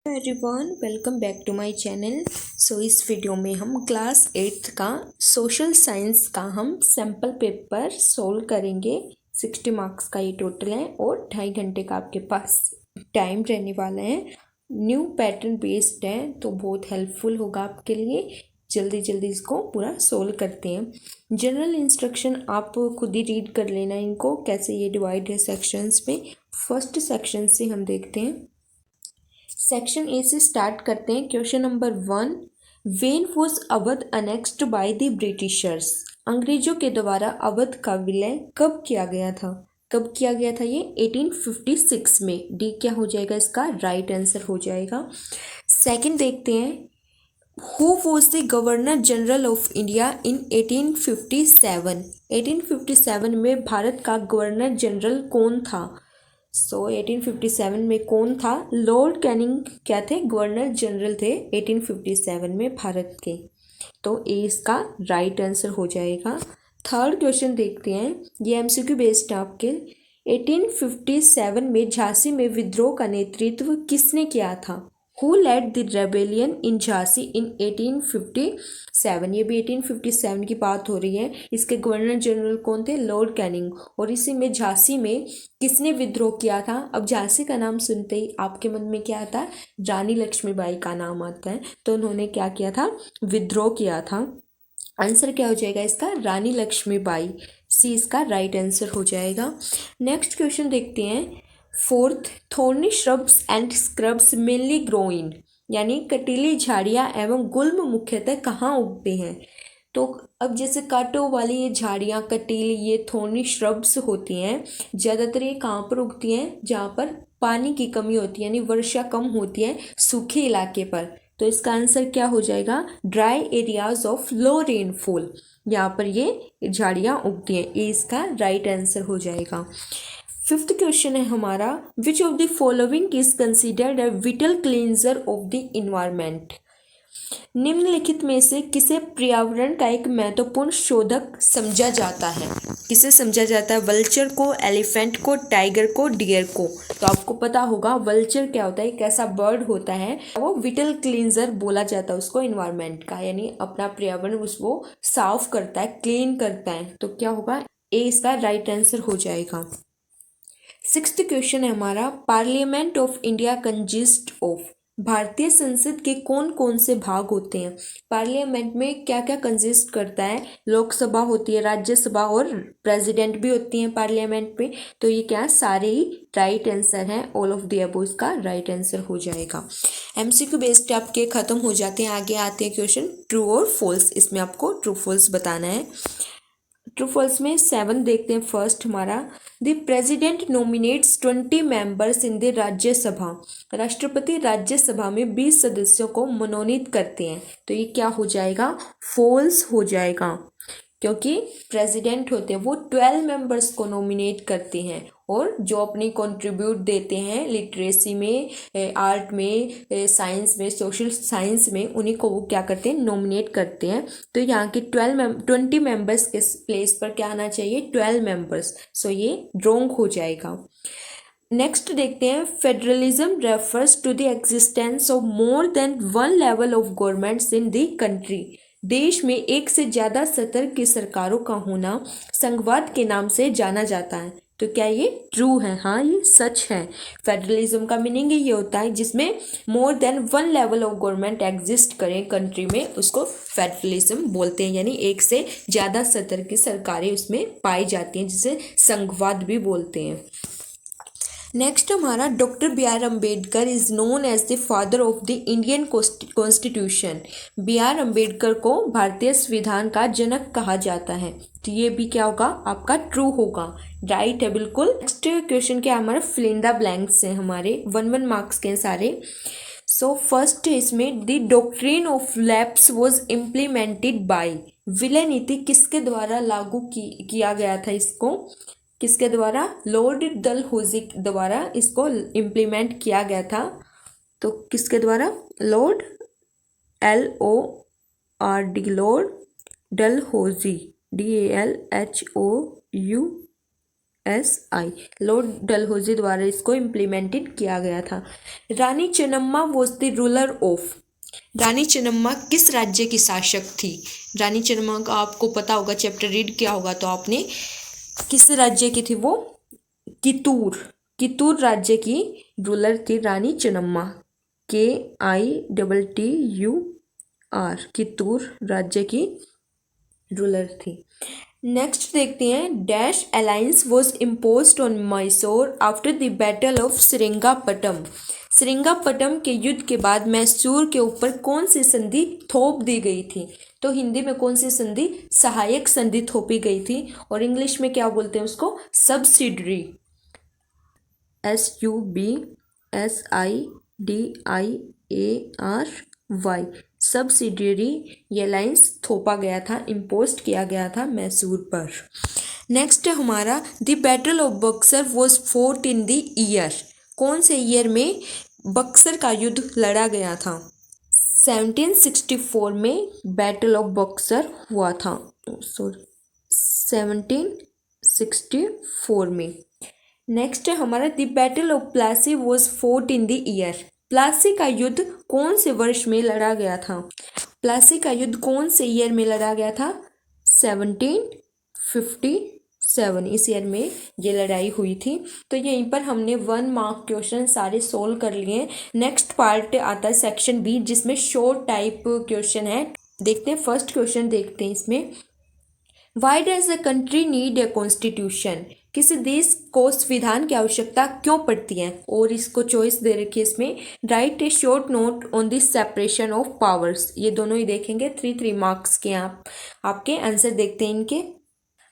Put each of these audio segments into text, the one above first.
Everyone, welcome back to my channel. इस video में हम क्लास 8th का सोशल साइंस का हम सैम्पल पेपर सोल्व करेंगे। 60 मार्क्स का ये टोटल है और 2.5 घंटे का आपके पास टाइम रहने वाला है। न्यू पैटर्न बेस्ड है तो बहुत हेल्पफुल होगा आपके लिए। जल्दी जल्दी इसको पूरा सोल्व करते हैं। जनरल इंस्ट्रक्शन आप खुद ही रीड कर लेना इनको, कैसे ये डिवाइड है सेक्शंस में। फर्स्ट सेक्शन से हम देखते हैं। सेक्शन ए से स्टार्ट करते हैं। Question number 1, when was Awadh annexed bye the Britishers. अंग्रेजों के द्वारा अवध का विलय कब किया गया था? कब किया गया था ये? 1856 में। डी क्या हो जाएगा इसका? राइट आंसर हो जाएगा। सेकंड देखते हैं। Who was the governor general of India इन 1857? 1857 में भारत का गवर्नर जनरल कौन था? 1857 में कौन था? लॉर्ड कैनिंग क्या थे? गवर्नर जनरल थे 1857 में भारत के। तो ए इसका राइट आंसर हो जाएगा। थर्ड क्वेश्चन देखते हैं। ये एमसीक्यू बेस्ड आपके। 1857 में झांसी में विद्रोह का नेतृत्व किसने किया था? हु लेड द रेबेलियन इन झांसी इन 1857? ये भी 1857 की बात हो रही है। इसके गवर्नर जनरल कौन थे? Lord Canning. और इसी में झांसी में किसने विद्रोह किया था? अब झांसी का नाम सुनते ही आपके मन में क्या आता है? रानी लक्ष्मीबाई का नाम आता है। तो उन्होंने क्या किया था? विद्रोह किया था। आंसर क्या हो जाएगा इसका? रानी लक्ष्मीबाई। सी इसका राइट आंसर हो जाएगा। नेक्स्ट क्वेश्चन देखते हैं। Fourth, thorny shrubs and scrubs mainly grow in, यानी कटीली झाड़ियाँ एवं गुल्म मुख्यतः कहाँ उगते हैं? तो अब जैसे कांटों वाली ये झाड़ियाँ, कटीली, ये थोर्नी श्रब्स होती हैं, ज़्यादातर ये कहाँ पर उगती हैं? जहाँ पर पानी की कमी होती है, यानी वर्षा कम होती है सूखे इलाके पर। तो इसका आंसर क्या हो जाएगा? Dry areas of low rainfall, यहाँ पर ये झाड़ियाँ उगती हैं। ये इसका राइट आंसर हो जाएगा। फिफ्थ क्वेश्चन है हमारा। विच of the following is considered a whittle cleanser of the environment? निम्नलिखित में से किसे पर्यावरण का एक महत्वपूर्ण शोधक समझा जाता है? किसे समझा जाता है? वल्चर को, एलिफेंट को, टाइगर को, डियर को? तो आपको पता होगा वल्चर क्या होता है, एक ऐसा बर्ड होता है, वो विटल क्लींजर बोला जाता है उसको इन्वायरमेंट का, यानी अपना पर्यावरण उसको साफ करता है, क्लीन करता है। तो क्या होगा? ए इसका राइट आंसर हो जाएगा। सिक्स्थ क्वेश्चन है हमारा। Parliament of India consist of, भारतीय संसद के कौन कौन से भाग होते हैं? पार्लियामेंट में क्या क्या कंसिस्ट करता है? लोकसभा होती है, राज्यसभा और प्रेसिडेंट भी होती हैं पार्लियामेंट में। तो ये क्या सारे ही राइट आंसर हैं। ऑल ऑफ द अबव इसका राइट आंसर हो जाएगा। एमसीक्यू बेस्ड आपके खत्म हो जाते हैं। आगे आते हैं क्वेश्चन ट्रू और फॉल्स। इसमें आपको ट्रू फॉल्स बताना है। ट्रू फॉल्स में 7 देखते हैं। फर्स्ट हमारा, the president nominates 20 members in the Rajya Sabha. राष्ट्रपति राज्यसभा में 20 सदस्यों को मनोनीत करते हैं। तो ये क्या हो जाएगा? फॉल्स हो जाएगा, क्योंकि प्रेसिडेंट होते हैं वो 12 मेंबर्स को नॉमिनेट करते हैं, और जो अपनी कंट्रीब्यूट देते हैं लिटरेसी में, आर्ट में, साइंस में, सोशल साइंस में, उन्हीं को वो क्या करते हैं? नॉमिनेट करते हैं। तो यहाँ के 20 मेंबर्स के प्लेस पर क्या आना चाहिए? 12 मेंबर्स। सो ये रॉन्ग हो जाएगा। नेक्स्ट देखते हैं। Federalism refers to the existence of more than one level of governments in the country. देश में एक से ज़्यादा स्तर की सरकारों का होना संघवाद के नाम से जाना जाता है। तो क्या ये ट्रू है? हाँ, ये सच है। फेडरलिज्म का मीनिंग ये होता है जिसमें मोर than one level of government exist करें कंट्री में, उसको फेडरलिज्म बोलते हैं, यानी एक से ज़्यादा स्तर की सरकारें उसमें पाई जाती हैं, जिसे संघवाद भी बोलते हैं। नेक्स्ट हमारा, doctor B R Ambedkar is known as the father of the Indian constitution. B R Ambedkar को भारतीय संविधान का जनक कहा जाता है। तो ये भी क्या होगा? आपका ट्रू होगा। राइट है बिल्कुल। नेक्स्ट क्वेश्चन क्या हमारा? फिल इन द ब्लैंक्स है हमारे। 1 मार्क्स के सारे। सो फर्स्ट इसमें, the doctrine of lapse was implemented by. विलय नीति किसके द्वारा लागू किया गया था? इसको किसके द्वारा? लॉर्ड डलहौजी द्वारा इसको इम्प्लीमेंट किया गया था। तो किसके द्वारा? Lord LORD, lord Dalhousie, DALHOUZI SI, lord Dalhousie द्वारा इसको इम्प्लीमेंटेड किया गया था। Rani Chennamma was the ruler of, Rani Chennamma किस राज्य की शासक थी? रानी चेन्नम्मा का आपको पता होगा, चैप्टर रीड किया होगा तो आपने, किस राज्य की थी वो? कितूर राज्य की रूलर थी रानी चेन्नम्मा, KITTUR, कितूर राज्य की रूलर थी। नेक्स्ट देखते हैं, dash alliance was imposed on Mysore after the battle of Srirangapattam, Srirangapattam के युद्ध के बाद मैसूर के ऊपर कौन सी संधि थोप दी गई थी? तो हिंदी में कौन सी संधि? सहायक संधि थोपी गई थी, और इंग्लिश में क्या बोलते हैं उसको? सब्सिडरी, SUBSIDIARY, सब्सिडियरी ये लाइन्स थोपा गया था, इम्पोस्ट किया गया था मैसूर पर। नेक्स्ट है हमारा, the battle of Buxar was fort in the year, कौन से ईयर में बक्सर का युद्ध लड़ा गया था? 1764 में बैटल ऑफ बक्सर हुआ था, 1764 में। नेक्स्ट है हमारा, the battle of Plassey was fort in the year, Plassey का युद्ध कौन से वर्ष में लड़ा गया था? प्लासी का युद्ध कौन से ईयर में लड़ा गया था? 1757, इस ईयर में ये लड़ाई हुई थी। तो यहीं पर हमने 1 मार्क क्वेश्चन सारे सोल्व कर लिए। नेक्स्ट पार्ट आता है सेक्शन बी, जिसमें शॉर्ट टाइप क्वेश्चन है। देखते हैं, फर्स्ट क्वेश्चन देखते हैं इसमें, why does a country need a constitution, किसी देश को संविधान की आवश्यकता क्यों पड़ती है? और इसको चॉइस दे रखी है इसमें, right A short note on the separation of powers, ये दोनों ही देखेंगे, 3 मार्क्स के आपके आंसर देखते हैं इनके।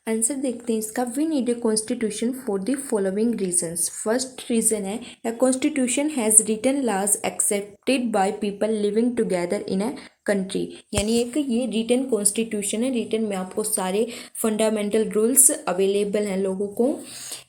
आंसर देखते हैं इसका, we need a constitution for the following reasons. First reason है, a constitution has written laws accepted by people living together in a country, यानी एक ये रिटन कॉन्स्टिट्यूशन है, रिटन में आपको सारे फंडामेंटल रूल्स अवेलेबल हैं लोगों को।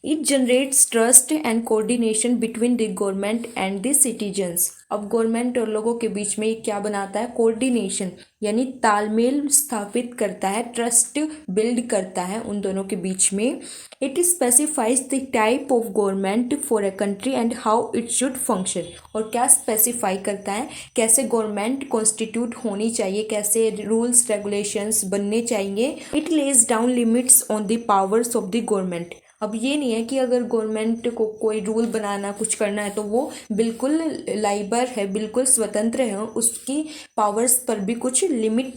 It generates trust and coordination between the government and the citizens, अब गवर्नमेंट और लोगों के बीच में क्या बनाता है? कोऑर्डिनेशन, यानी तालमेल स्थापित करता है, ट्रस्ट बिल्ड करता है उन दोनों के बीच में। It specifies the type of government for a country and how it should function, और क्या स्पेसिफाई करता है? कैसे गवर्नमेंट कॉन्स्टिट्यूट होनी चाहिए, कैसे रूल्स रेगुलेशंस बनने चाहिए। It lays down limits on the powers of the government, अब ये नहीं है कि अगर गवर्नमेंट को कोई रूल बनाना कुछ करना है तो वो बिल्कुल लाइबर है, बिल्कुल स्वतंत्र है, उसकी पावर्स पर भी कुछ लिमिट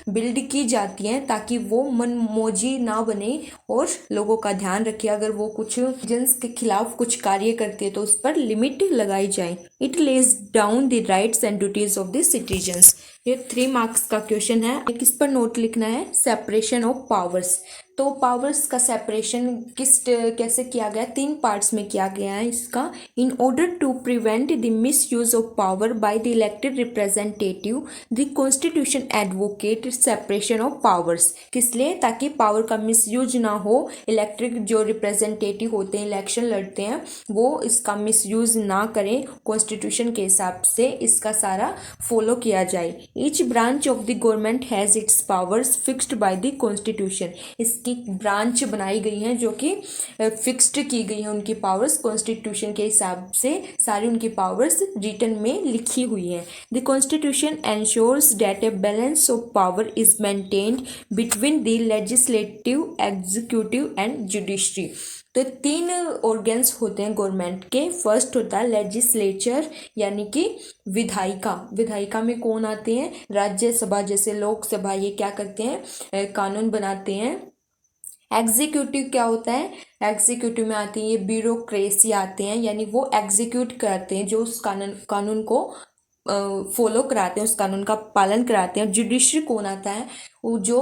बिल्ड की जाती हैं ताकि वो मनमौजी ना बने और लोगों का ध्यान रखे। अगर वो कुछ जन्स के खिलाफ कुछ कार्य करती है तो उस पर लिमिट लगाई जाए। It lays down the rights and duties of the citizens, ये 3 मार्क्स का क्वेश्चन है। किस पर नोट लिखना है? Separation of powers. तो पावर्स का सेपरेशन कैसे किया गया? 3 पार्ट्स में किया गया है इसका। In order to prevent the misuse of power by the elected representative, the constitution advocate separation of powers, किस लिए? ताकि पावर का मिस यूज ना हो, इलेक्टेड जो रिप्रेजेंटेटिव होते हैं, इलेक्शन लड़ते हैं, वो इसका मिस यूज ना करें, कॉन्स्टिट्यूशन के हिसाब से इसका सारा फॉलो किया जाए। Each branch of the government has its powers fixed by the constitution, इसकी ब्रांच बनाई गई हैं जो कि फिक्स्ड की गई हैं, उनकी पावर्स कॉन्स्टिट्यूशन के हिसाब से सारी उनकी पावर्स रिटन में लिखी हुई हैं। The constitution ensures that a balance of power is maintained between the legislative, executive and judiciary. तो 3 ऑर्गन्स होते हैं गवर्नमेंट के। फर्स्ट होता है लेजिस्लेचर, यानी कि विधायिका। विधायिका में कौन आते हैं? राज्यसभा जैसे लोकसभा, ये क्या करते हैं? कानून बनाते हैं। एग्जीक्यूटिव क्या होता है? एग्जीक्यूटिव में आती है ये ब्यूरोक्रेसी आते हैं, यानी वो एग्जीक्यूट करते हैं, जो उस कानून को फॉलो कराते हैं, उस कानून का पालन कराते हैं। जुडिशरी कौन आता है? वो जो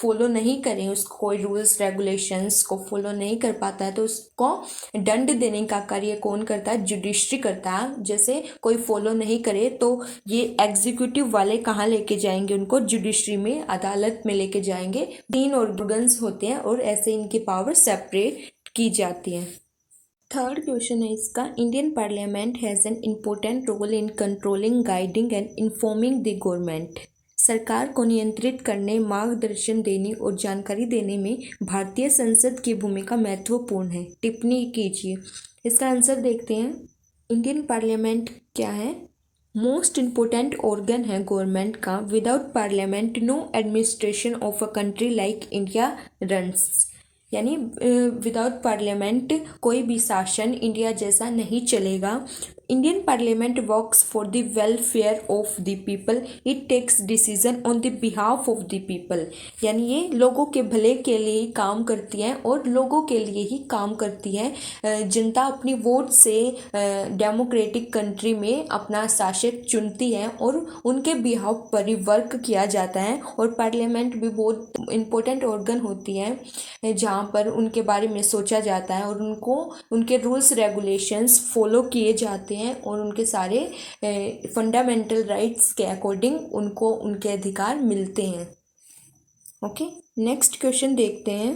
फॉलो नहीं करें, उसको कोई रूल्स रेगुलेशंस को फॉलो नहीं कर पाता है तो उसको दंड देने का कार्य कौन करता है? जुडिशरी करता है। जैसे कोई फॉलो नहीं करे तो ये एग्जीक्यूटिव वाले कहाँ लेके जाएंगे? उनको जुडिशरी में, अदालत में लेके जाएंगे। 3 ऑर्गन्स होते हैं और ऐसे इनकी पावर सेपरेट की जाती है। थर्ड क्वेश्चन है इसका, Indian parliament has an important role in controlling, guiding and informing the government. सरकार को नियंत्रित करने, मार्गदर्शन देने और जानकारी देने में भारतीय संसद की भूमिका महत्वपूर्ण है। टिप्पणी कीजिए। इसका आंसर देखते हैं। इंडियन पार्लियामेंट क्या है? मोस्ट इम्पोर्टेंट ऑर्गन है गवर्नमेंट का। Without parliament no administration of a country like India runs. यानी विदाउट पार्लियामेंट कोई भी शासन इंडिया जैसा नहीं चलेगा। Indian parliament works for the welfare of the people. It takes decision on the behalf of the people. यानी ये लोगों के भले के लिए ही काम करती है और लोगों के लिए ही काम करती है। जनता अपनी वोट से डेमोक्रेटिक कंट्री में अपना शासक चुनती है और उनके बिहाफ पर ही वर्क किया जाता है। और पार्लियामेंट भी बहुत इम्पोर्टेंट ऑर्गन होती है जहाँ पर उनके बारे में सोचा जाता है और उनको उनके रूल्स रेगुलेशंस फॉलो किए जाते हैं और उनके सारे फंडामेंटल राइट्स के अकॉर्डिंग उनको उनके अधिकार मिलते हैं। ओके, नेक्स्ट क्वेश्चन देखते हैं।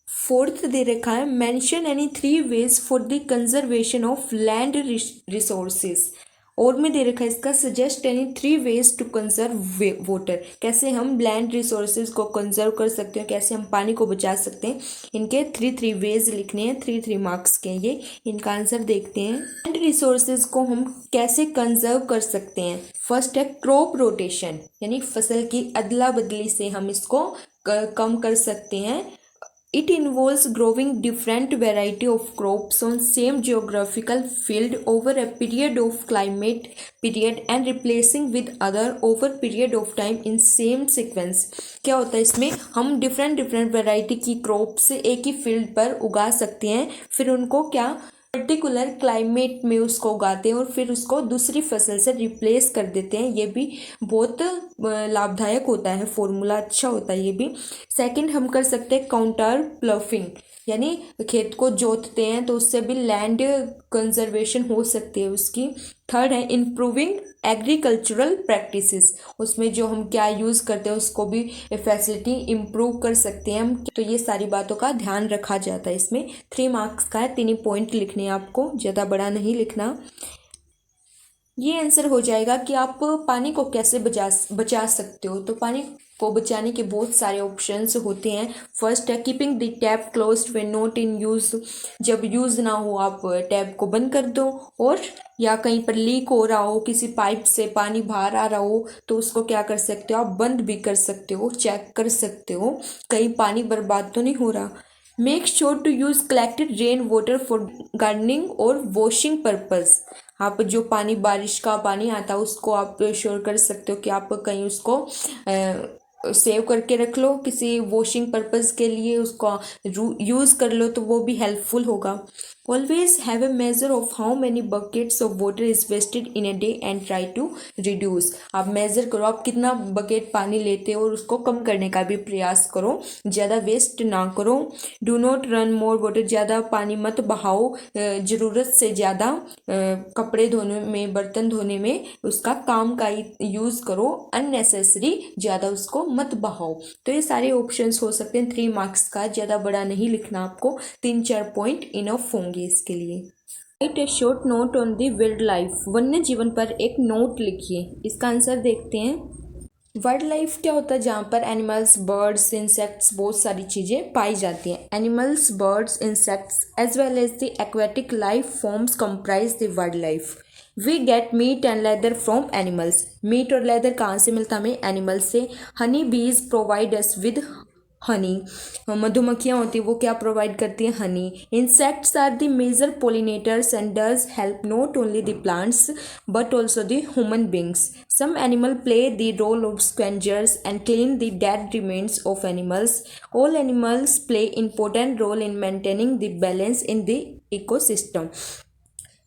फोर्थ दे रखा है, mention any 3 ways for the conservation of land resources. और में दे रखा है इसका, suggest any 3 ways to conserve water. कैसे हम लैंड रिसोर्सेज को कंजर्व कर सकते हैं, कैसे हम पानी को बचा सकते हैं। इनके 3 वेज लिखने हैं, 3 मार्क्स के ये। इनका आंसर देखते हैं। लैंड रिसोर्सेज को हम कैसे कंजर्व कर सकते हैं? फर्स्ट है क्रॉप रोटेशन, यानी फसल की अदला बदली से हम इसको कम कर सकते हैं। It involves growing different variety of crops on same geographical field over a period of climate period and replacing with other over period of time in same sequence। क्या होता है इसमें? हम different variety की crops एक ही field पर उगा सकते हैं, फिर उनको क्या पर्टिकुलर क्लाइमेट में उसको उगाते हैं और फिर उसको दूसरी फसल से रिप्लेस कर देते हैं। ये भी बहुत लाभदायक होता है, फॉर्मूला अच्छा होता है ये भी। सेकंड हम कर सकते हैं काउंटर प्लॉफिंग, यानी खेत को जोतते हैं तो उससे भी लैंड कंजर्वेशन हो सकती है उसकी। थर्ड है इम्प्रूविंग एग्रीकल्चरल प्रैक्टिसेस, उसमें जो हम क्या यूज़ करते हैं उसको भी फैसिलिटी इम्प्रूव कर सकते हैं हम। तो ये सारी बातों का ध्यान रखा जाता है इसमें। 3 मार्क्स का है, 3 ही पॉइंट लिखने हैं आपको, ज़्यादा बड़ा नहीं लिखना। ये आंसर हो जाएगा कि आप पानी को कैसे बचा सकते हो। तो पानी को बचाने के बहुत सारे ऑप्शंस होते हैं। फर्स्ट है keeping the tap closed when not in use. जब यूज़ ना हो आप टैप को बंद कर दो। और या कहीं पर लीक हो रहा हो, किसी पाइप से पानी बाहर आ रहा हो, तो उसको क्या कर सकते हो आप, बंद भी कर सकते हो, चेक कर सकते हो कहीं पानी बर्बाद तो नहीं हो रहा। Make sure to use collected rain water for gardening और वॉशिंग पर्पज़। आप जो पानी बारिश का पानी आता है उसको आप श्योर कर सकते हो कि आप कहीं उसको सेव करके रख लो, किसी वॉशिंग पर्पज़ के लिए उसको यूज़ कर लो, तो वो भी हेल्पफुल होगा। Always have a measure of how many buckets of water is wasted in a day and try to reduce. आप मेज़र करो आप कितना बकेट पानी लेते हो और उसको कम करने का भी प्रयास करो, ज़्यादा वेस्ट ना करो। Do not run more water, ज़्यादा पानी मत बहाओ, ज़रूरत से ज़्यादा कपड़े धोने में, बर्तन धोने में उसका काम का यूज़ करो, अननेसेसरी ज़्यादा उसको मत बहाओ। तो ये सारे ऑप्शंस हो सकते हैं। 3 मार्क्स का, ज़्यादा बड़ा नहीं लिखना आपको, 3-4 पॉइंट इनफ होंगे इसके लिए। Right A short note on the wild life, वन्य जीवन पर एक नोट लिखिए। इसका आंसर देखते हैं। वाइल्ड लाइफ क्या होता है? जहाँ पर एनिमल्स, बर्ड्स, इंसेक्ट्स, बहुत सारी चीज़ें पाई जाती हैं। Animals, birds, insects as well as the aquatic life forms comprise the wild life. We get meat and leather from animals. Meat और लेदर कहाँ से मिलता है हमें? एनिमल्स से। हनी बीज प्रोवाइड अस विद हनी, मधुमक्खियाँ होती है वो क्या प्रोवाइड करती हैं? Honey. Insects are the major pollinators and does help not only the plants but also the human beings. Some animal play the role of scavengers and clean the dead remains of animals. All animals play important role in maintaining the balance in the ecosystem.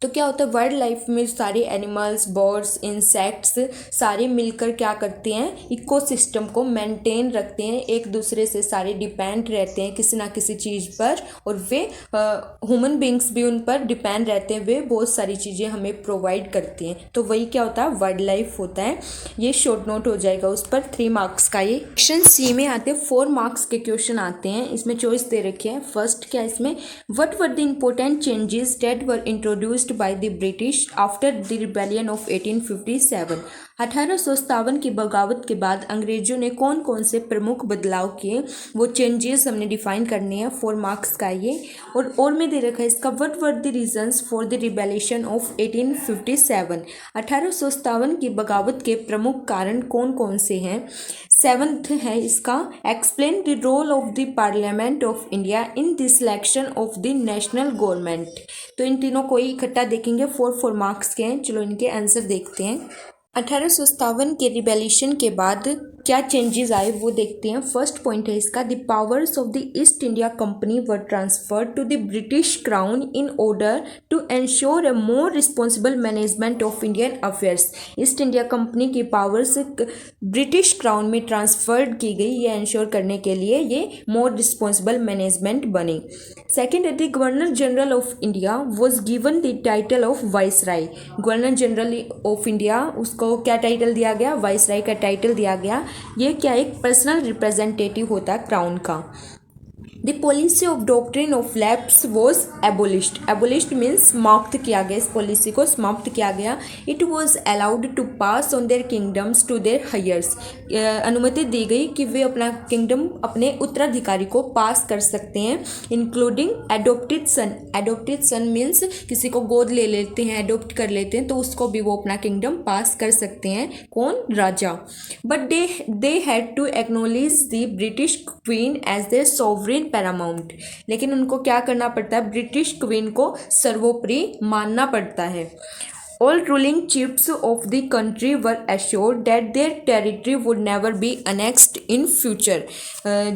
तो क्या होता है wild life में सारे animals, birds, insects सारे मिलकर क्या करते हैं? इकोसिस्टम को मेंटेन रखते हैं, एक दूसरे से सारे डिपेंड रहते हैं किसी ना किसी चीज़ पर, और वे ह्यूमन बींग्स भी उन पर डिपेंड रहते हैं, वे बहुत सारी चीज़ें हमें प्रोवाइड करती हैं। तो वही क्या होता है? वाइल्ड लाइफ होता है। ये शॉर्ट नोट हो जाएगा उस पर, 3 मार्क्स का। ये सेक्शन सी में आते हैं 4 मार्क्स के क्वेश्चन आते हैं। इसमें चॉइस दे रखे हैं। फर्स्ट क्या इसमें, what were the important changes that were introduced by the British after the rebellion of 1857। 1857 की बगावत के बाद अंग्रेजों ने कौन कौन से प्रमुख बदलाव किए, वो चेंजेस हमने डिफाइन करने हैं। 4 मार्क्स का ये। और में दे रखा है इसका, what were the reasons for the rebellion of 1857। 1857 की बगावत के प्रमुख कारण कौन कौन से हैं। 7th है इसका, explain the role of the parliament of India in the selection of the national government. तो इन तीनों को इकट्ठा देखेंगे, 4 मार्क्स के हैं। चलो इनके आंसर देखते हैं। 1857 के रिबेलिएशन के बाद क्या चेंजेस आए वो देखते हैं। फर्स्ट पॉइंट है इसका, the powers of the East India Company were transferred to the British Crown in order to ensure a more responsible management of Indian affairs. East India Company की पावर्स ब्रिटिश क्राउन में transferred की गई, ये ensure करने के लिए ये more responsible management बनी। Second, the governor general of India was given the title of viceroy. Governor general of India, उसको क्या टाइटल दिया गया, वाइसराय का टाइटल दिया गया। ये क्या, एक पर्सनल रिप्रेजेंटेटिव होता है क्राउन का। The policy of doctrine of lapse was abolished. Abolished means समाप्त किया गया, इस पॉलिसी को समाप्त किया गया। It was allowed to pass on their kingdoms to their heirs. अनुमति दी गई कि वे अपना किंगडम अपने उत्तराधिकारी को पास कर सकते हैं, इंक्लूडिंग एडोप्टेड सन। एडोप्टेड सन मीन्स किसी को गोद ले लेते हैं, एडोप्ट कर लेते हैं, तो उसको भी वो अपना किंगडम पास कर सकते हैं, कौन, राजा। But they had to acknowledge the British queen as their sovereign paramount. लेकिन उनको क्या करना पड़ता है, ब्रिटिश क्वीन को सर्वोपरि मानना पड़ता है। All ruling chiefs of the country were assured that their territory would never be annexed in future।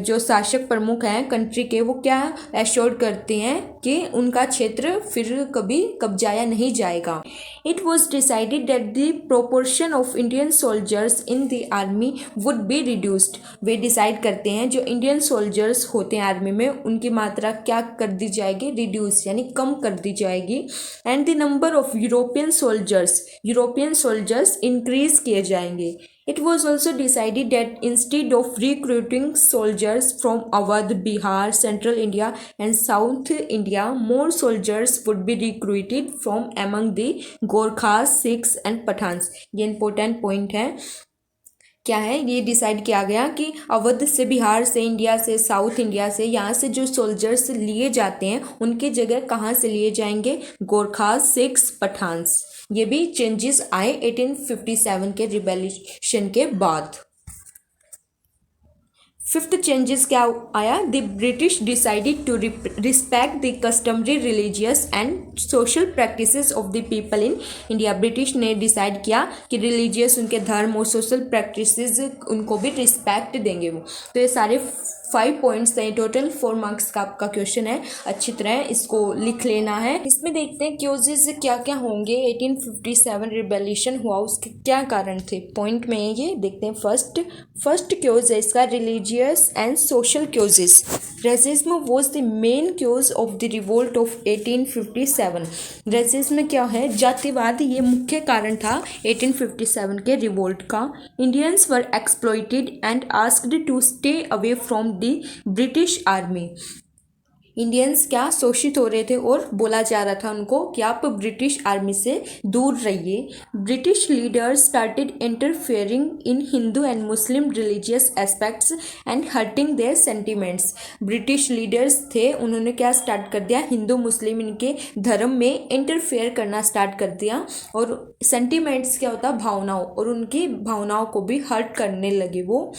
जो शासक प्रमुख हैं कंट्री के, वो क्या एश्योर करते हैं कि उनका क्षेत्र फिर कभी कब्जाया नहीं जाएगा। It was decided that the proportion of Indian soldiers in the army would be reduced। Way decide करते हैं जो इंडियन सोल्जर्स होते हैं आर्मी में, उनकी मात्रा क्या कर दी जाएगी, रिड्यूस यानी कम कर दी जाएगी। And the number of European soldiers increase किए जाएंगे। It was also decided that instead of recruiting soldiers from Awadh, Bihar, Central India and South India, more soldiers would be recruited from among the Gorkhas, Sikhs and Pathans। ये important point है। क्या है, ये decide किया गया कि अवध से, बिहार से, इंडिया से, साउथ इंडिया से, यहाँ से जो सोल्जर्स लिए जाते हैं उनकी जगह कहाँ से लिए जाएंगे, गोरखास, सिख्स, पठान्स। ये भी चेंजेस आए 1857 के रिबेलिएशन के बाद। 5th चेंजेस क्या आया, the British decided to respect the customary religious and social practices of the people in India. British ने डिसाइड किया कि रिलीजियस, उनके धर्म और सोशल प्रैक्टिसेस, उनको भी रिस्पेक्ट देंगे वो। तो ये सारे 5 पॉइंट्स हैं। टोटल 4 मार्क्स का आपका क्वेश्चन है, अच्छी तरह इसको लिख लेना है। इसमें देखते हैं क्योजेज क्या क्या होंगे। 1857 रिबेलिएशन हुआ, उसके क्या कारण थे, पॉइंट में ये देखते हैं। फर्स्ट क्योज है इसका, religious and social causes. Racism was the main cause of the revolt of 1857। Racism क्या है, जातिवाद, ये मुख्य कारण था 1857 के रिवोल्ट का। Indians were exploited and asked to stay away from the British army. Indians क्या शोषित हो रहे थे और बोला जा रहा था उनको कि आप ब्रिटिश आर्मी से दूर रहिए। British leaders started interfering in Hindu and Muslim religious aspects and hurting their sentiments. British leaders थे, उन्होंने क्या स्टार्ट कर दिया, हिंदू मुस्लिम इनके धर्म में इंटरफेयर करना स्टार्ट कर दिया। और सेंटिमेंट्स क्या होता, भावनाओं, और उनकी भावनाओं को भी हर्ट करने लगे वो।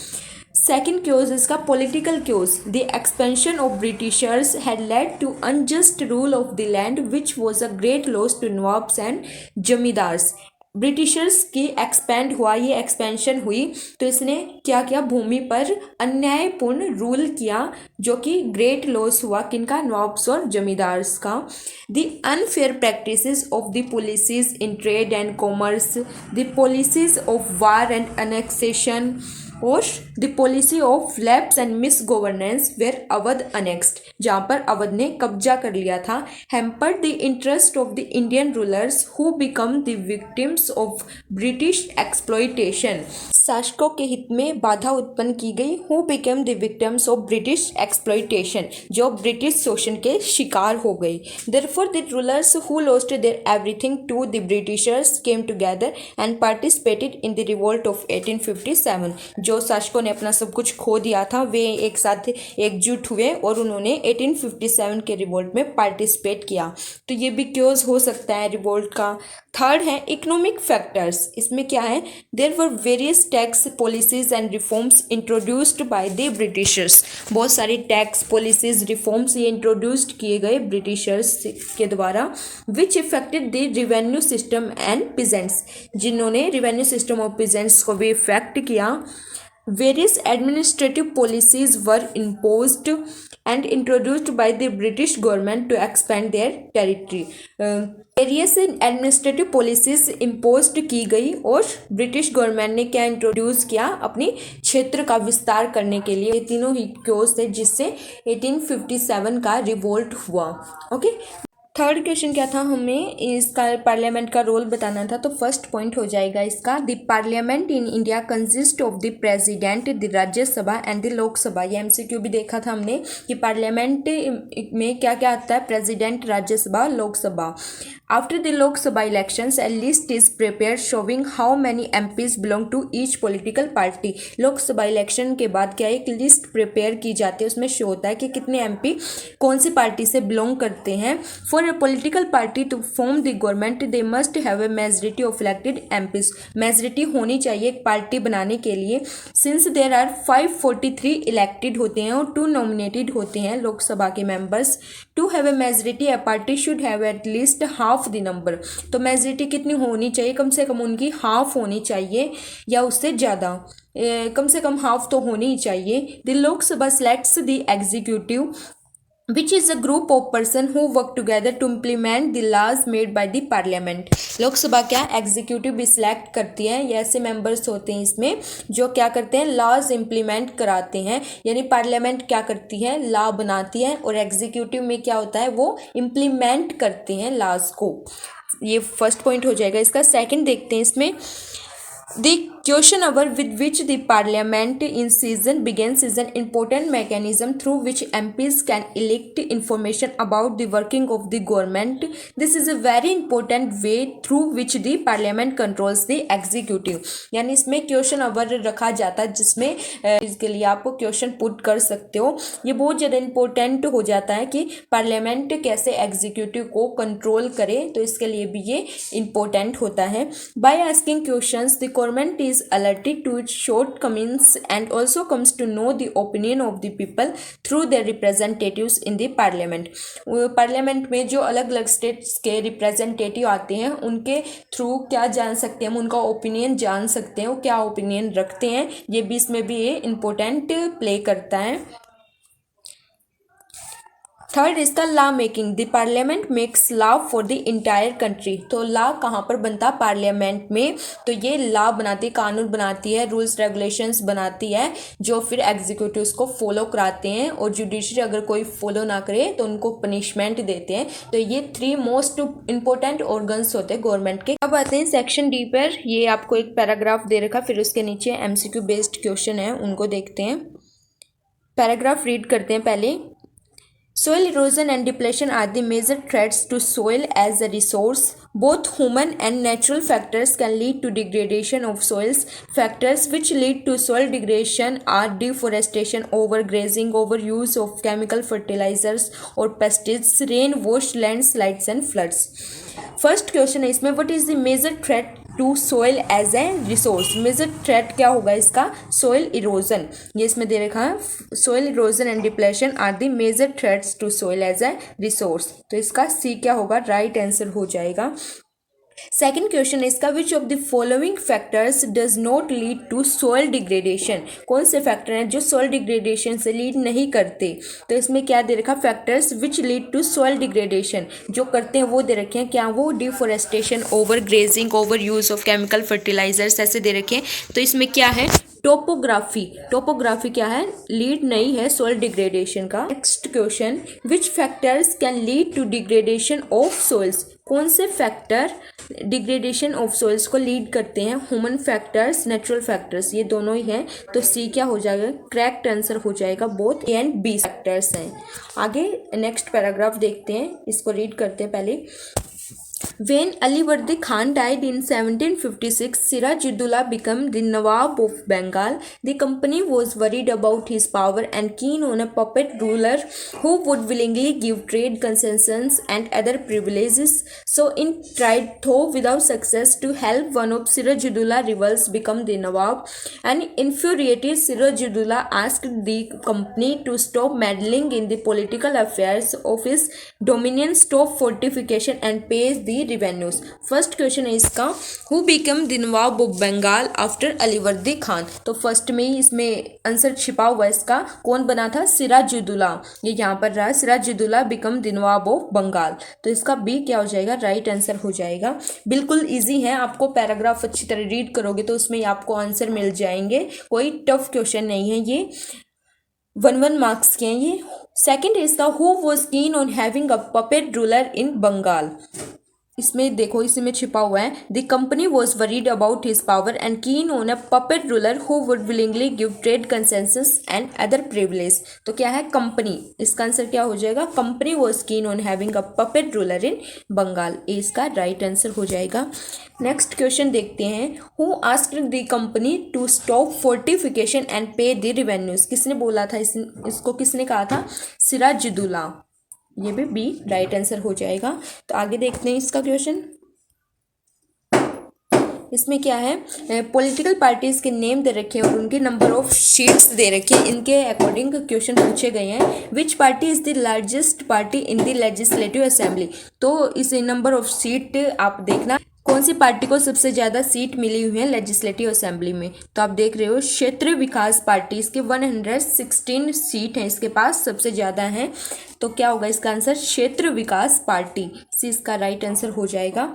सेकेंड क्योज इसका political cause, the expansion of Britishers had led to unjust rule of the land which was a great loss to nawabs and zamindars. Britishers की एक्सपेंड हुआ, ये एक्सपेंशन हुई तो इसने क्या किया, भूमि पर अन्यायपूर्ण रूल किया, जो कि ग्रेट लॉस हुआ किनका, नवाब्स और जमींदार्स का। The unfair practices of the policies in trade and commerce, the policies of war and annexation, और the policy of lapse and misgovernance were Awadh annexed, जहाँ पर अवध ने कब्जा कर लिया था। Hampered the interest of the Indian rulers who become the victims of British exploitation, शासकों के हित में बाधा उत्पन्न की गई। Who became the victims of British exploitation, जो ब्रिटिश शोषण के शिकार हो गए। Therefore the rulers who lost their everything to the Britishers came together and participated in the revolt of 1857, जो शासकों ने अपना सब कुछ खो दिया था वे एक साथ एकजुट हुए और उन्होंने 1857 के रिवोल्ट में पार्टिसिपेट किया। तो ये भी क्योज हो सकता है रिवोल्ट का। थर्ड है इकोनॉमिक फैक्टर्स, इसमें क्या है, there were various tax policies and reforms introduced by the Britishers, बहुत सारी टैक्स पॉलिसीज रिफॉर्म्स ये इंट्रोड्यूस्ड किए गए ब्रिटिशर्स के द्वारा, which affected the revenue system and peasants, जिन्होंने रिवेन्यू सिस्टम और पीजेंट्स को भी इफेक्ट किया। Various administrative policies were imposed and introduced by the British government to expand their territory. Various administrative policies impose की गई और ब्रिटिश गवर्नमेंट ने क्या इंट्रोड्यूस किया, अपने क्षेत्र का विस्तार करने के लिए। ये तीनों ही क्योज थे जिससे 1857 का रिवोल्ट हुआ। ओके, थर्ड क्वेश्चन क्या था, हमें इसका पार्लियामेंट का रोल बताना था। तो फर्स्ट पॉइंट हो जाएगा इसका, the parliament in India consist of the president, the Rajya Sabha and the Lok Sabha. ये एमसीक्यू भी देखा था हमने कि पार्लियामेंट में क्या क्या आता है, president, Rajya Sabha, Lok Sabha. After the Lok Sabha elections a list is prepared showing how many MPs belong to each political party। Lok Sabha election के बाद क्या एक लिस्ट प्रिपेयर की जाती है, उसमें शो होता है कि कितने एमपी कौन सी पार्टी से बिलोंग करते हैं। For a political party to form the government they must have a majority of elected MPs। Majority होनी चाहिए एक पार्टी बनाने के लिए। सिंस देयर आर 543 इलेक्टेड होते हैं और 2 नॉमिनेटेड होते हैं लोकसभा के members. To have a majority a party should have at least half the number. तो मेजोरिटी कितनी होनी चाहिए, कम से कम उनकी हाफ होनी चाहिए या उससे ज़्यादा, कम से कम हाफ तो होनी ही चाहिए। The Lok Sabha selects the executive which is a group of person who work together to implement the laws made by the parliament। Lok Sabha क्या एग्जीक्यूटिव भी सिलेक्ट करती है, ये ऐसे मेंबर्स होते हैं इसमें जो क्या करते हैं, लॉज इम्प्लीमेंट कराते हैं। यानी पार्लियामेंट क्या करती है, लॉ बनाती है, और एग्जीक्यूटिव में क्या होता है, वो इम्प्लीमेंट करते हैं लॉज को। ये फर्स्ट पॉइंट हो जाएगा इसका। सेकंड देखते हैं इसमें, The question hour with which the parliament in season begins is an important mechanism through which MPs can elect information about the working of the government। This is a very important way through which the parliament controls the executive। यानी इसमें question our रखा जाता है जिसमें इसके लिए आप question put कर सकते हो। ये बहुत ज़्यादा इंपॉर्टेंट हो जाता है कि पार्लियामेंट कैसे एग्जीक्यूटिव को कंट्रोल करे, तो इसके लिए भी ये इंपॉर्टेंट होता है। By asking questions the government is alerted to its shortcomings and also comes to know the opinion of the people through their representatives in the parliament। Parliament में जो अलग अलग स्टेट्स के रिप्रेजेंटेटिव आते हैं उनके थ्रू क्या जान सकते हैं, हम उनका ओपिनियन जान सकते हैं, वो क्या ओपिनियन रखते हैं। ये भी इसमें भी ये इम्पोर्टेंट प्ले करता है। थर्ड इसका law making, the parliament makes law for the entire country. तो लॉ कहाँ पर बनता, पार्लियामेंट में। तो ये लॉ बनाती है, कानून बनाती है, रूल्स रेगुलेशंस बनाती है, जो फिर एग्जीक्यूटिव्स को फॉलो कराते हैं, और जुडिशरी अगर कोई फॉलो ना करे तो उनको पनिशमेंट देते हैं। तो ये 3 मोस्ट इंपॉर्टेंट ऑर्गन्स होते हैं गवर्नमेंट के। अब आते हैं सेक्शन डी पर। ये आपको एक पैराग्राफ दे रखा, फिर उसके नीचे एमसीक्यू बेस्ड क्वेश्चन है, उनको देखते हैं। पैराग्राफ रीड करते हैं पहले। Soil erosion and depletion are the major threats to soil as a resource. Both human and natural factors can lead to degradation of soils. Factors which lead to soil degradation are deforestation, overgrazing, overuse of chemical fertilizers or pesticides, rain, wash, landslides and floods। First question है इसमें, what is the major threat to soil as a resource. Major threat क्या होगा इसका, soil erosion. ये इसमें दे रखा है, soil erosion and depletion are the major threats to soil as a resource. तो इसका सी क्या होगा, राइट आंसर हो जाएगा। सेकेंड क्वेश्चन है इसका, which of the following factors does not lead to soil degradation. कौन से फैक्टर हैं जो सोइल डिग्रेडेशन से लीड नहीं करते। तो इसमें क्या दे रखा, factors which lead to soil degradation, जो करते हैं वो दे रखे हैं, क्या वो, deforestation, over grazing, over use of chemical fertilisers, ऐसे दे रखे हैं। तो इसमें क्या है, टोपोग्राफी, टोपोग्राफी क्या है, लीड नहीं है सोइल डिग्रेडेशन का। Next question, which factors can lead to degradation of soils, कौन से फैक्टर डिग्रेडेशन ऑफ सोइल्स को लीड करते हैं, ह्यूमन फैक्टर्स, नेचुरल फैक्टर्स, ये दोनों ही हैं। तो सी क्या हो जाएगा, करेक्ट आंसर हो जाएगा, both A and B factors हैं। आगे नेक्स्ट पैराग्राफ देखते हैं, इसको रीड करते हैं पहले। When Alivardi Khan died in 1756, Sirajuddaula became the Nawab of Bengal. The company was worried about his power and keen on a puppet ruler who would willingly give trade concessions and other privileges. So, in tried, though without success, to help one of Sirajuddaula's rivals become the Nawab. And infuriated, Sirajuddaula asked the company to stop meddling in the political affairs of his dominion, stop fortification, and pay the revenues. First question है इसका, who become the nawab of Bengal after Alivardi Khan. तो first में ही इसमें answer छिपा हुआ है इसका, कौन बना था, सिराजुद्दौला, ये यहाँ पर रहा, Sirajuddaulah became the nawab of Bengal. तो इसका बी क्या हो जाएगा, राइट आंसर हो जाएगा। बिल्कुल इजी है, आपको पैराग्राफ अच्छी तरह रीड करोगे तो उसमें आपको आंसर मिल जाएंगे, कोई टफ क्वेश्चन नहीं है ये, 1 मार्क्स के हैं ये। सेकेंड है इसका, who was keen on having a puppet ruler in Bengal. इसमें देखो, इसमें छिपा हुआ है, the company was worried about his power and keen on a puppet ruler who would willingly give trade concessions and other privilege. तो क्या है, company, इसका आंसर क्या हो जाएगा, company was keen on having a puppet ruler in Bengal, A इसका right answer हो जाएगा। नेक्स्ट क्वेश्चन देखते हैं, who asked the company to stop fortification and pay the revenues. किसने बोला था इसको किसने कहा था, सिराजुद्दौला, ये भी बी राइट आंसर हो जाएगा। तो आगे देखते हैं इसका क्वेश्चन, इसमें क्या है, पॉलिटिकल पार्टीज के नेम दे रखे हैं और उनके नंबर ऑफ सीट्स दे रखे हैं, इनके अकॉर्डिंग क्वेश्चन पूछे गए हैं। विच party is the largest party in the legislative assembly. तो इस नंबर ऑफ सीट आप देखना, कौन सी पार्टी को सबसे ज़्यादा सीट मिली हुई है लेजिस्लेटिव असेंबली में। तो आप देख रहे हो क्षेत्रीय विकास पार्टी, इसके 116 सीट हैं, इसके पास सबसे ज़्यादा हैं। तो क्या होगा इसका आंसर, क्षेत्र विकास पार्टी, सी इसका राइट आंसर हो जाएगा।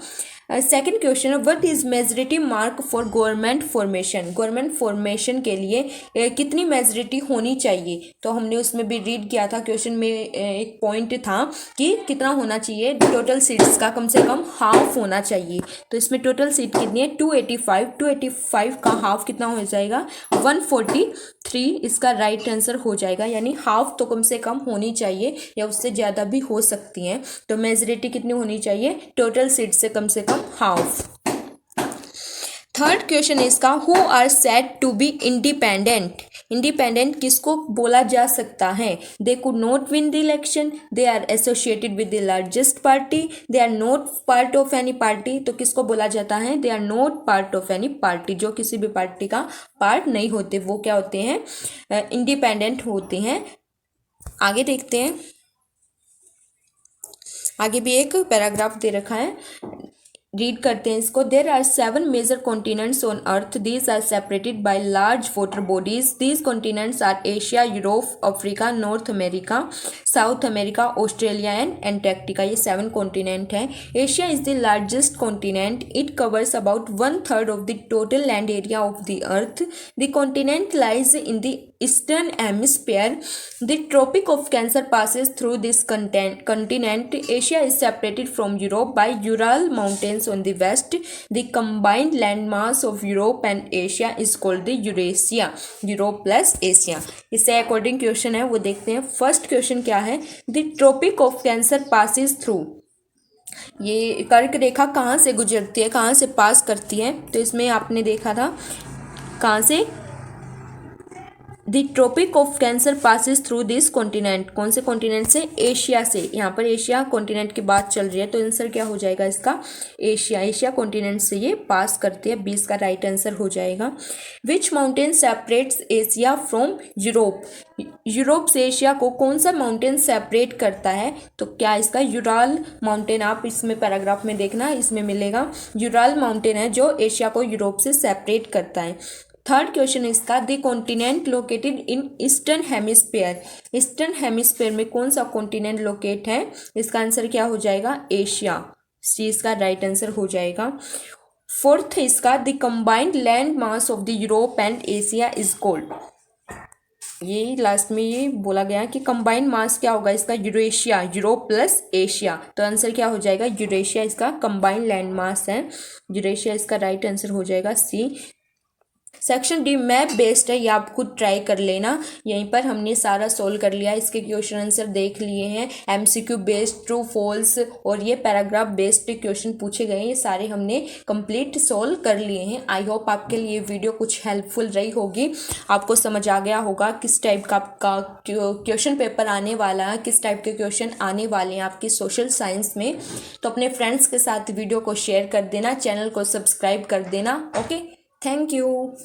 सेकेंड क्वेश्चन है, what is majority mark for government formation. Government formation के लिए कितनी मेजॉरिटी होनी चाहिए। तो हमने उसमें भी रीड किया था, क्वेश्चन में एक पॉइंट था कि कितना होना चाहिए, टोटल सीट्स का कम से कम हाफ होना चाहिए। तो इसमें टोटल सीट कितनी है, 285 का हाफ कितना हो जाएगा, 143, इसका राइट आंसर हो जाएगा। यानी हाफ तो कम से कम होनी चाहिए या उससे ज़्यादा भी हो सकती हैं। तो मेजॉरिटी कितनी होनी चाहिए, टोटल सीट से कम हाफ। थर्ड क्वेश्चन इसका, who are said to be independent. Independent किसको बोला जा सकता है, they could not win the election, they are associated with the largest party, they are not part of any party. तो किसको बोला जाता है, they are not part of any party, जो किसी भी पार्टी का पार्ट नहीं होते, वो क्या होते हैं, इंडिपेंडेंट होते हैं। आगे देखते हैं, आगे भी एक पैराग्राफ दे रखा है, रीड करते हैं इसको। There are 7 major continents on earth, these are separated by large water bodies. These continents are Asia, Europe, Africa, North America, South America, Australia and Antarctica. ये 7 कॉन्टिनेंट हैं। Asia is the largest continent, it covers about 1/3 of the total land area of the earth. The continent lies in the eastern hemisphere. The Tropic of Cancer passes through this continent. Asia is separated from Europe by Ural Mountains on the west. The combined landmass of Europe and Asia is called the Eurasia. Europe plus Asia. इससे according question है वो देखते हैं। First question क्या है, The Tropic of Cancer passes through. ये कर्क रेखा कहाँ से गुजरती है, कहाँ से पास करती है। तो इसमें आपने देखा था कहाँ से, the Tropic of Cancer passes through this continent. कौन से कॉन्टिनेंट से, एशिया से। यहाँ पर एशिया कॉन्टिनेंट की बात चल रही है, तो आंसर क्या हो जाएगा इसका, एशिया। एशिया कॉन्टिनेंट से ये पास करती है, 20 का राइट आंसर हो जाएगा। Which mountain separates Asia from Europe. Europe से एशिया को कौन सा माउंटेन सेपरेट करता है। तो क्या इसका यूराल माउंटेन, आप इसमें पैराग्राफ में देखना, इसमें मिलेगा यूराल माउंटेन है जो एशिया को यूरोप से सेपरेट करता है। थर्ड क्वेश्चन इसका, the continent located in eastern hemisphere. Eastern hemisphere में कौन सा कॉन्टिनेंट लोकेट है, इसका आंसर क्या हो जाएगा, एशिया। सी इसका राइट आंसर हो जाएगा। फोर्थ है इसका, the combined land mass of the Europe and Asia is called. ये लास्ट में ये बोला गया कि कंबाइंड मास क्या होगा इसका, यूरेशिया, यूरोप प्लस एशिया। तो आंसर क्या हो जाएगा, यूरेशिया इसका कंबाइंड लैंड मास है। यूरेशिया इसका राइट आंसर हो जाएगा सी। सेक्शन डी मैप बेस्ड है, ये आप खुद ट्राई कर लेना। यहीं पर हमने सारा सोल्व कर लिया, इसके क्वेश्चन आंसर देख लिए हैं। एमसीक्यू बेस्ड, ट्रू फॉल्स और ये पैराग्राफ बेस्ड क्वेश्चन पूछे गए हैं, ये सारे हमने कंप्लीट सोल्व कर लिए हैं। आई होप आपके लिए वीडियो कुछ हेल्पफुल रही होगी, आपको समझ आ गया होगा किस टाइप का आपका क्वेश्चन पेपर आने वाला है, किस टाइप के क्वेश्चन आने वाले हैं आपकी सोशल साइंस में। तो अपने फ्रेंड्स के साथ वीडियो को शेयर कर देना, चैनल को सब्सक्राइब कर देना। Okay, thank you.